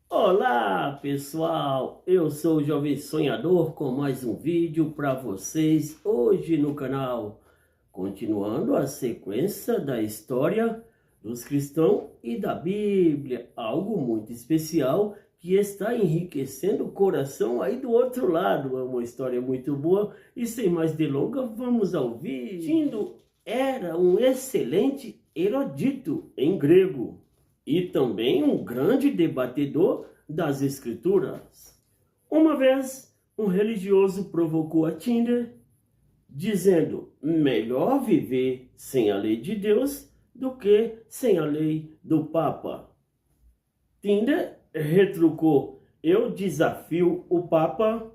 Olá pessoal, eu sou o Jovem Sonhador com mais um vídeo para vocês hoje no canal, continuando a sequência da história dos cristãos e da Bíblia, algo muito especial que está enriquecendo o coração aí do outro lado. É uma história muito boa e sem mais delongas vamos ao vídeo. Tindo era um excelente erudito em grego e também um grande debatedor das escrituras. Uma vez, um religioso provocou a Tinder, dizendo: melhor viver sem a lei de Deus do que sem a lei do Papa. Tinder retrucou: eu desafio o Papa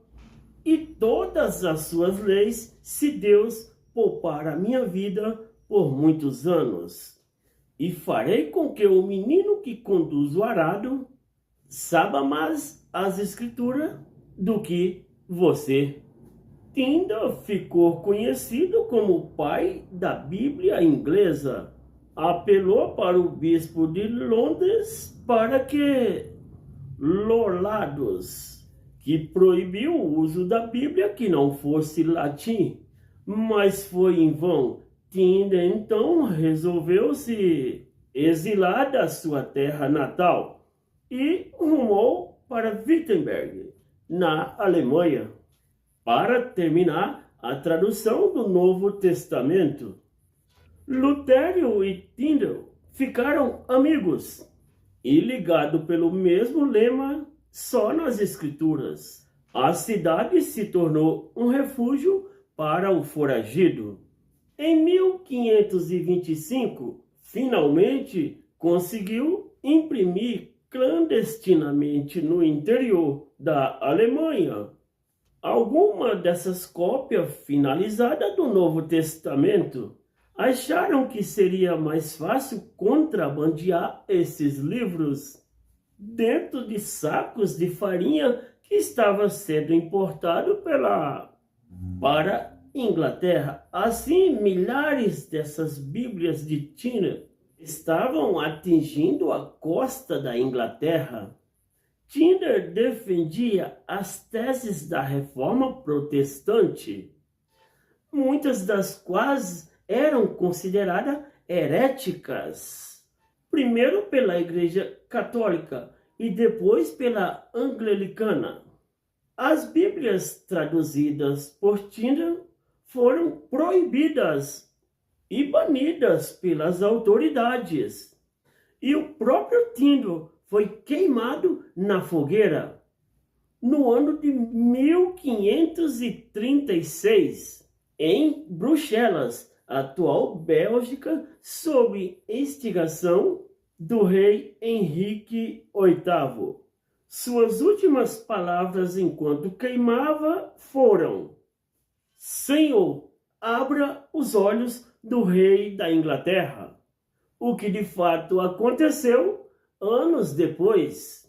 e todas as suas leis se Deus poupar a minha vida por muitos anos. E farei com que o menino que conduz o arado saiba mais as escrituras do que você. Tyndall ficou conhecido como o pai da Bíblia inglesa. Apelou para o bispo de Londres para que Lorlados, que proibiu o uso da Bíblia que não fosse latim, mas foi em vão. Tyndall então resolveu se exilar da sua terra natal e rumou para Wittenberg, na Alemanha, para terminar a tradução do Novo Testamento. Lutero e Tyndall ficaram amigos e ligados pelo mesmo lema, só nas Escrituras. A cidade se tornou um refúgio para o foragido. Em 1525, finalmente conseguiu imprimir clandestinamente no interior da Alemanha alguma dessas cópias finalizadas do Novo Testamento. Acharam que seria mais fácil contrabandear esses livros dentro de sacos de farinha que estava sendo importado para Inglaterra. Assim, milhares dessas Bíblias de Tyndall estavam atingindo a costa da Inglaterra. Tyndall defendia as teses da Reforma Protestante, muitas das quais eram consideradas heréticas, primeiro pela Igreja Católica e depois pela Anglicana. As Bíblias traduzidas por Tyndall foram proibidas e banidas pelas autoridades. E o próprio Tyndall foi queimado na fogueira no ano de 1536, em Bruxelas, atual Bélgica, sob instigação do rei Henrique VIII. Suas últimas palavras enquanto queimava foram: Senhor, abra os olhos do rei da Inglaterra. O que de fato aconteceu anos depois,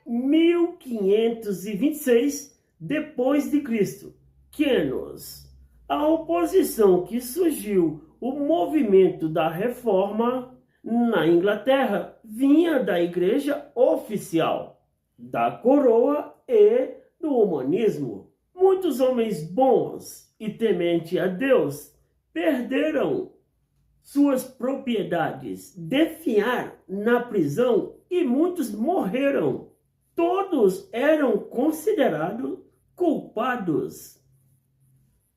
1526 depois de Cristo. Quenos. A oposição que surgiu, o movimento da reforma na Inglaterra, vinha da igreja oficial, da coroa e do humanismo. Muitos homens bons e tementes a Deus perderam suas propriedades, definharam na prisão e muitos morreram. Todos eram considerados culpados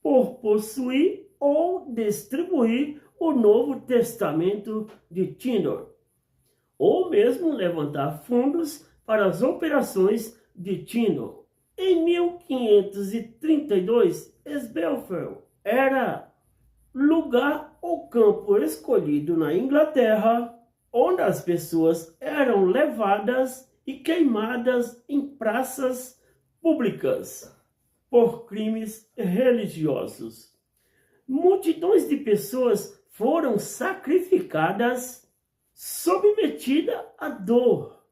por possuir ou distribuir o Novo Testamento de Tyndall, ou mesmo levantar fundos para as operações de Tyndall. Em 1532, Sbelfeld era lugar ou campo escolhido na Inglaterra, onde as pessoas eram levadas e queimadas em praças públicas por crimes religiosos. Multidões de pessoas foram sacrificadas, submetidas à dor.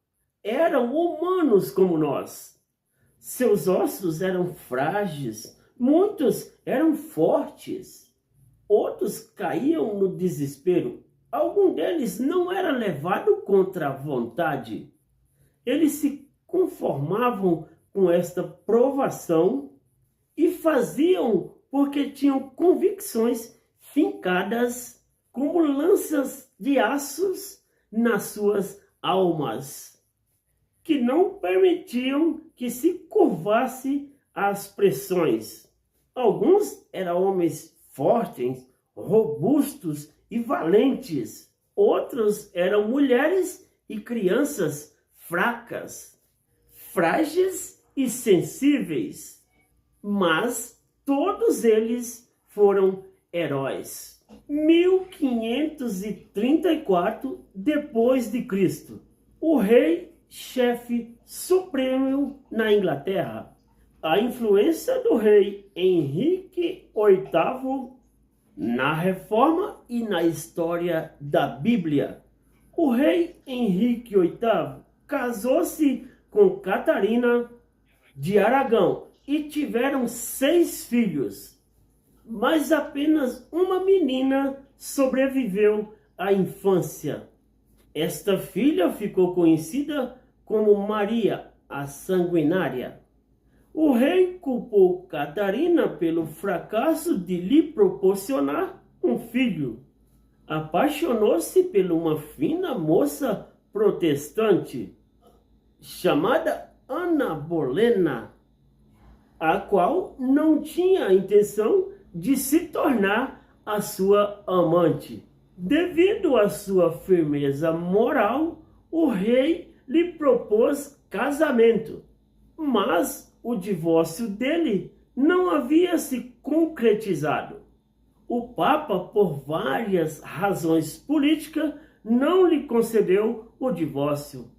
Eram humanos como nós. Seus ossos eram frágeis, muitos eram fortes, outros caíam no desespero. Algum deles não era levado contra a vontade. Eles se conformavam com esta provação e faziam porque tinham convicções fincadas como lanças de aços nas suas almas, que não permitiam que se curvasse às pressões. Alguns eram homens fortes, robustos e valentes. Outros eram mulheres e crianças fracas, frágeis e sensíveis. Mas todos eles foram heróis. 1534 depois de Cristo, o rei chefe supremo na Inglaterra. A influência do rei Henrique VIII na reforma e na história da Bíblia. O rei Henrique VIII casou-se com Catarina de Aragão e tiveram 6 filhos, mas apenas uma menina sobreviveu à infância. Esta filha ficou conhecida como Maria, a Sanguinária. O rei culpou Catarina pelo fracasso de lhe proporcionar um filho. Apaixonou-se por uma fina moça protestante chamada Ana Bolena, a qual não tinha a intenção de se tornar a sua amante. Devido à sua firmeza moral, o rei lhe propôs casamento, mas o divórcio dele não havia se concretizado. O Papa, por várias razões políticas, não lhe concedeu o divórcio.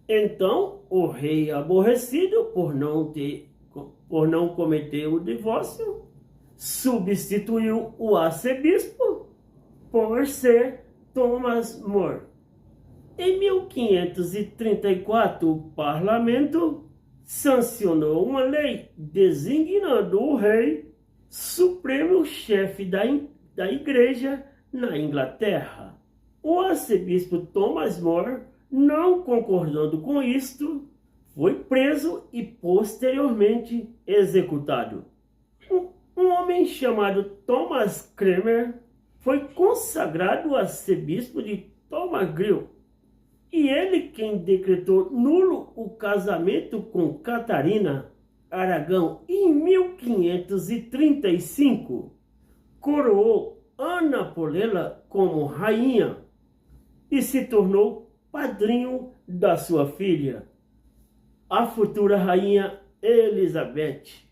Então, o rei, aborrecido por não cometer o divórcio, substituiu o arcebispo por ser Thomas More. Em 1534, o parlamento sancionou uma lei designando o rei supremo chefe da igreja na Inglaterra. O arcebispo Thomas More, não concordando com isto, foi preso e posteriormente executado. Um homem chamado Thomas Cranmer foi consagrado arcebispo de Thomasville, e ele quem decretou nulo o casamento com Catarina Aragão. Em 1535, coroou Ana Bolena como rainha e se tornou padrinho da sua filha, a futura rainha Elizabeth.